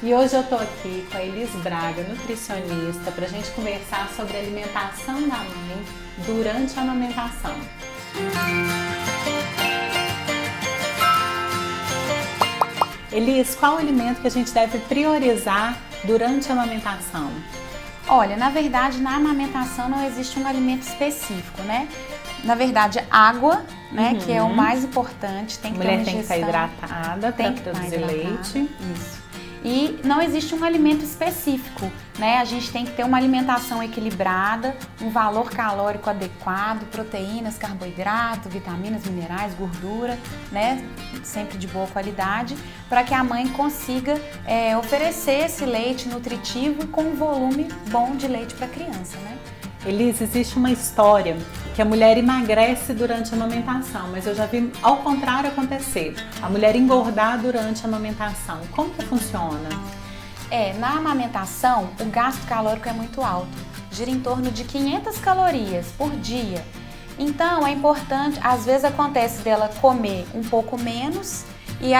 E hoje eu tô aqui com a Elis Braga, nutricionista, para a gente conversar sobre a alimentação da mãe durante a amamentação. Elis, qual o alimento que a gente deve priorizar durante a amamentação? Olha, na verdade, na amamentação não existe um alimento específico, né? Na verdade, água, né, que é o mais importante. Tem que ter uma ingestão. Tem que estar hidratada para produzir leite. Isso. E não existe um alimento específico, né? A gente tem que ter uma alimentação equilibrada, um valor calórico adequado, proteínas, carboidrato, vitaminas, minerais, gordura, né? Sempre de boa qualidade, para que a mãe consiga oferecer esse leite nutritivo com um volume bom de leite para a criança, né? Elis, existe uma história que a mulher emagrece durante a amamentação, mas eu já vi ao contrário acontecer, a mulher engordar durante a amamentação. Como que funciona? Na amamentação, o gasto calórico é muito alto, gira em torno de 500 calorias por dia. Então, é importante, às vezes acontece dela comer um pouco menos e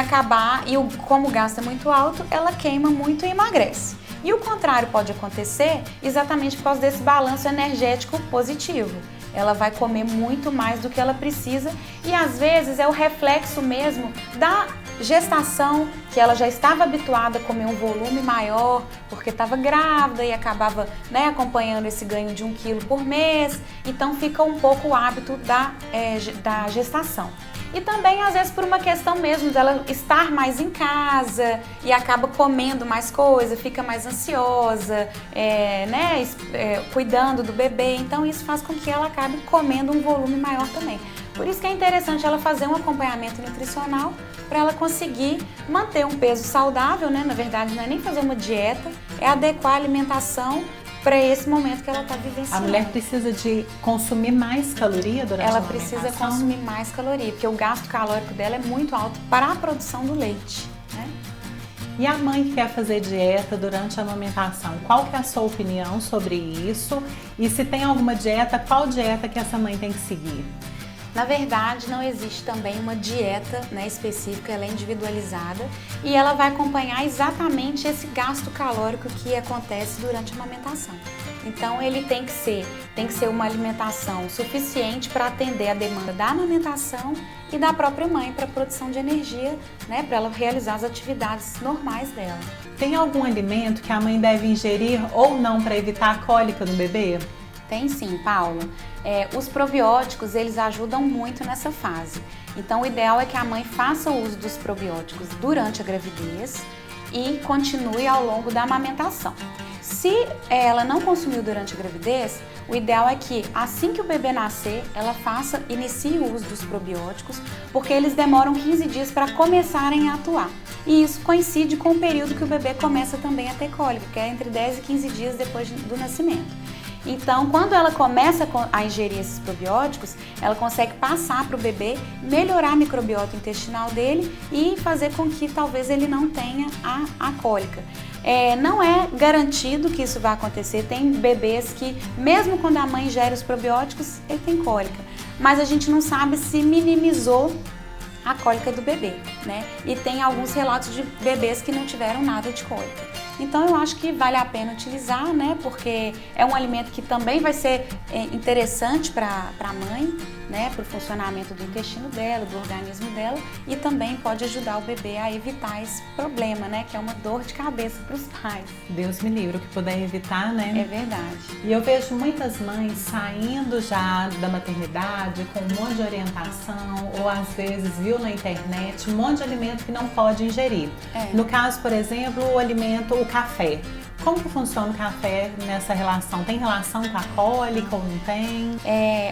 como o gasto é muito alto, ela queima muito e emagrece. E o contrário pode acontecer exatamente por causa desse balanço energético positivo. Ela vai comer muito mais do que ela precisa e às vezes é o reflexo mesmo da gestação, que ela já estava habituada a comer um volume maior porque estava grávida e acabava, né, acompanhando esse ganho de 1 quilo por mês. Então fica um pouco o hábito da gestação. E também, às vezes, por uma questão mesmo dela estar mais em casa e acaba comendo mais coisa, fica mais ansiosa, cuidando do bebê. Então, isso faz com que ela acabe comendo um volume maior também. Por isso que é interessante ela fazer um acompanhamento nutricional para ela conseguir manter um peso saudável, né? Na verdade, não é nem fazer uma dieta, é adequar a alimentação para esse momento que ela está vivenciando. A mulher precisa de consumir mais caloria durante a amamentação? Ela precisa consumir mais caloria, porque o gasto calórico dela é muito alto para a produção do leite, né? E a mãe que quer fazer dieta durante a amamentação, qual que é a sua opinião sobre isso? E se tem alguma dieta, qual dieta que essa mãe tem que seguir? Na verdade, não existe também uma dieta, né, específica, ela é individualizada e ela vai acompanhar exatamente esse gasto calórico que acontece durante a amamentação. Então, ele tem que ser uma alimentação suficiente para atender a demanda da amamentação e da própria mãe para a produção de energia, né, para ela realizar as atividades normais dela. Tem algum alimento que a mãe deve ingerir ou não para evitar a cólica no bebê? Tem sim, Paula. Os probióticos, eles ajudam muito nessa fase. Então, o ideal é que a mãe faça o uso dos probióticos durante a gravidez e continue ao longo da amamentação. Se ela não consumiu durante a gravidez, o ideal é que assim que o bebê nascer, ela inicie o uso dos probióticos, porque eles demoram 15 dias para começarem a atuar. E isso coincide com o período que o bebê começa também a ter cólica, que é entre 10 e 15 dias depois do nascimento. Então, quando ela começa a ingerir esses probióticos, ela consegue passar para o bebê, melhorar a microbiota intestinal dele e fazer com que talvez ele não tenha a cólica. Não é garantido que isso vai acontecer. Tem bebês que, mesmo quando a mãe ingere os probióticos, ele tem cólica. Mas a gente não sabe se minimizou a cólica do bebê, né? E tem alguns relatos de bebês que não tiveram nada de cólica. Então eu acho que vale a pena utilizar, né? Porque é um alimento que também vai ser interessante para a mãe, né? Para o funcionamento do intestino dela, do organismo dela, e também pode ajudar o bebê a evitar esse problema, né? Que é uma dor de cabeça para os pais. Deus me livre, o que puder evitar, né? É verdade. E eu vejo muitas mães saindo já da maternidade com um monte de orientação, ou às vezes viu na internet um monte de alimento que não pode ingerir. No caso, por exemplo, o café. Como que funciona o café nessa relação? Tem relação com a cólica ou não tem?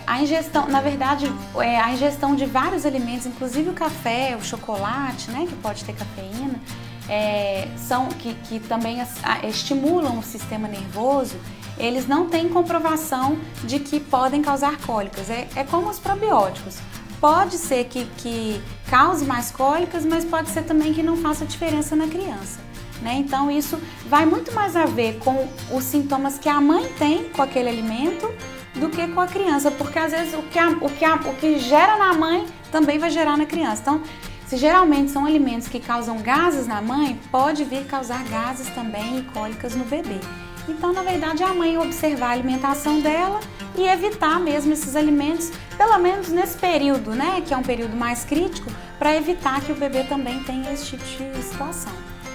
A ingestão, na verdade, a ingestão de vários alimentos, inclusive o café, o chocolate, né, que pode ter cafeína, que também estimulam o sistema nervoso. Eles não têm comprovação de que podem causar cólicas. É como os probióticos. Pode ser que cause mais cólicas, mas pode ser também que não faça diferença na criança, né? Então isso vai muito mais a ver com os sintomas que a mãe tem com aquele alimento do que com a criança, porque às vezes o que gera na mãe também vai gerar na criança. Então, Se geralmente são alimentos que causam gases na mãe, pode vir causar gases também e cólicas no bebê. Então, na verdade, é a mãe observar a alimentação dela e evitar mesmo esses alimentos, pelo menos nesse período, né, que é um período mais crítico, para evitar que o bebê também tenha esse tipo de situação.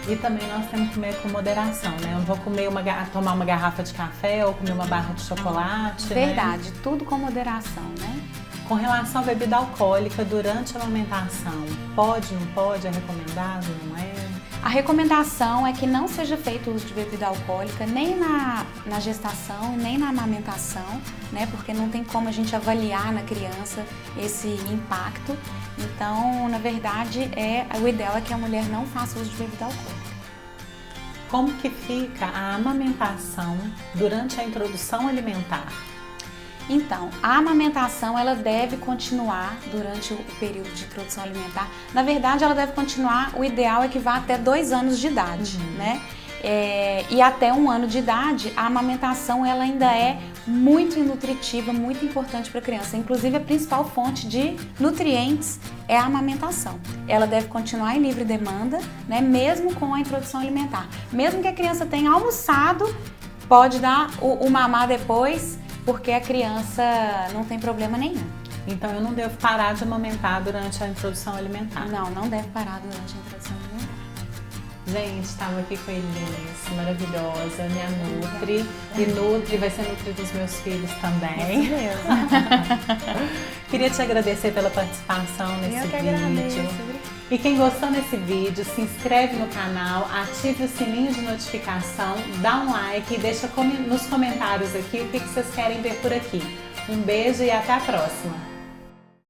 E também nós temos que comer com moderação, né? Eu não vou comer tomar uma garrafa de café ou comer uma barra de chocolate. Verdade, né? Tudo com moderação, né? Com relação à bebida alcoólica durante a amamentação, pode, não pode, é recomendado, não é? A recomendação é que não seja feito o uso de bebida alcoólica nem na gestação, nem na amamentação, né? Porque não tem como a gente avaliar na criança esse impacto. Então, na verdade, o ideal é que a mulher não faça uso de bebida alcoólica. Como que fica a amamentação durante a introdução alimentar? Então, a amamentação ela deve continuar durante o período de introdução alimentar. Na verdade, ela deve continuar, o ideal é que vá até 2 anos de idade, né? E até 1 ano de idade, a amamentação ela ainda é muito nutritiva, muito importante para a criança. Inclusive, a principal fonte de nutrientes é a amamentação. Ela deve continuar em livre demanda, né? Mesmo com a introdução alimentar. Mesmo que a criança tenha almoçado, pode dar o mamar depois, porque a criança não tem problema nenhum. Então eu não devo parar de amamentar durante a introdução alimentar? Não, não deve parar durante a introdução alimentar. Gente, estava aqui com a Elis, maravilhosa, minha Nutri. E Nutri vai ser Nutri dos meus filhos também. Isso mesmo. Queria te agradecer pela participação nesse vídeo. E quem gostou desse vídeo, se inscreve no canal, ative o sininho de notificação, dá um like e deixa nos comentários aqui o que vocês querem ver por aqui. Um beijo e até a próxima!